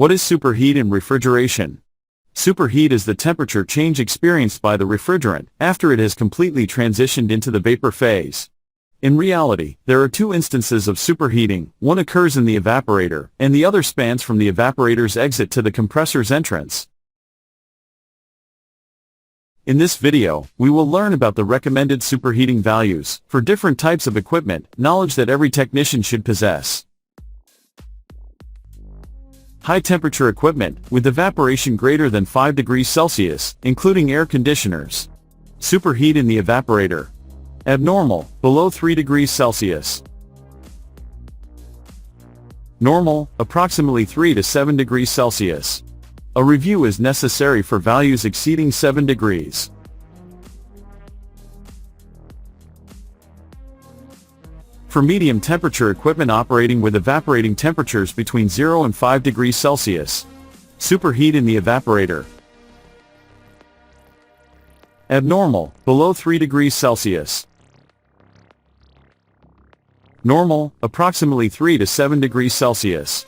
What is superheat in refrigeration? Superheat is the temperature change experienced by the refrigerant after it has completely transitioned into the vapor phase. In reality, there are two instances of superheating. One occurs in the evaporator, and the other spans from the evaporator's exit to the compressor's entrance. In this video, we will learn about the recommended superheating values for different types of equipment, knowledge that every technician should possess. High-temperature equipment, with evaporation greater than 5 degrees Celsius, including air conditioners. Superheat in the evaporator. Abnormal, below 3 degrees Celsius. Normal, approximately 3 to 7 degrees Celsius. A review is necessary for values exceeding 7 degrees. For medium temperature equipment operating with evaporating temperatures between 0 and 5 degrees Celsius. Superheat in the evaporator. Abnormal, below 3 degrees Celsius. Normal, approximately 3 to 7 degrees Celsius.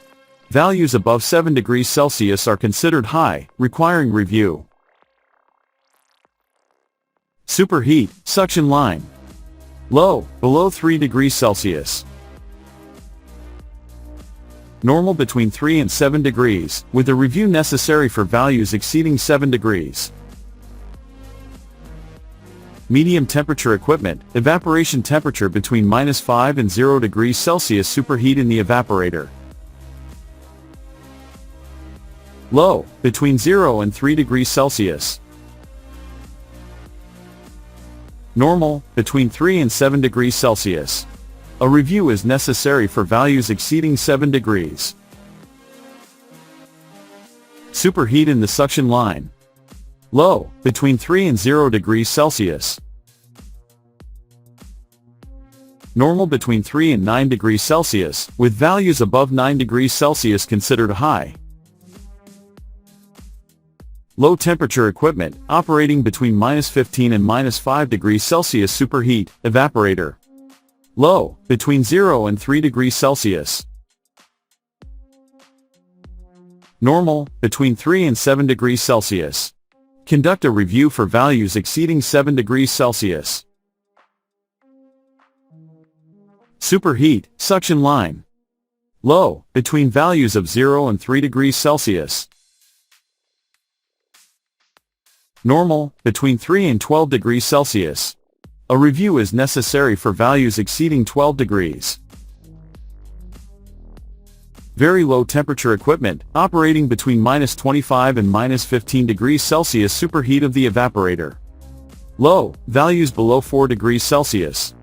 Values above 7 degrees Celsius are considered high, requiring review. Superheat, suction line. Low, below 3 degrees Celsius. Normal between 3 and 7 degrees, with a review necessary for values exceeding 7 degrees. Medium temperature equipment, evaporation temperature between -5 and 0 degrees Celsius. Superheat in the evaporator. Low, between 0 and 3 degrees Celsius. Normal, between 3 and 7 degrees Celsius. A review is necessary for values exceeding 7 degrees. Superheat in the suction line. Low, between 3 and 0 degrees Celsius. Normal between 3 and 9 degrees Celsius, with values above 9 degrees Celsius considered high. Low temperature equipment, operating between -15 and -5 degrees Celsius. Superheat, evaporator. Low, between 0 and 3 degrees Celsius. Normal, between 3 and 7 degrees Celsius. Conduct a review for values exceeding 7 degrees Celsius. Superheat, suction line. Low, between values of 0 and 3 degrees Celsius. Normal, between 3 and 12 degrees Celsius. A review is necessary for values exceeding 12 degrees. Very low temperature equipment, operating between -25 and -15 degrees Celsius. Superheat of the evaporator. Low, values below 4 degrees Celsius.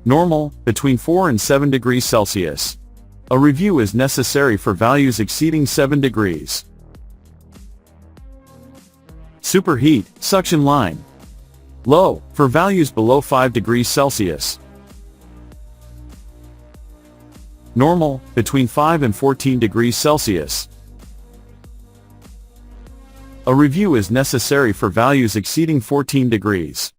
Normal, between 4 and 7 degrees Celsius. A review is necessary for values exceeding 7 degrees. Superheat, suction line. Low, for values below 5 degrees Celsius. Normal, between 5 and 14 degrees Celsius. A review is necessary for values exceeding 14 degrees.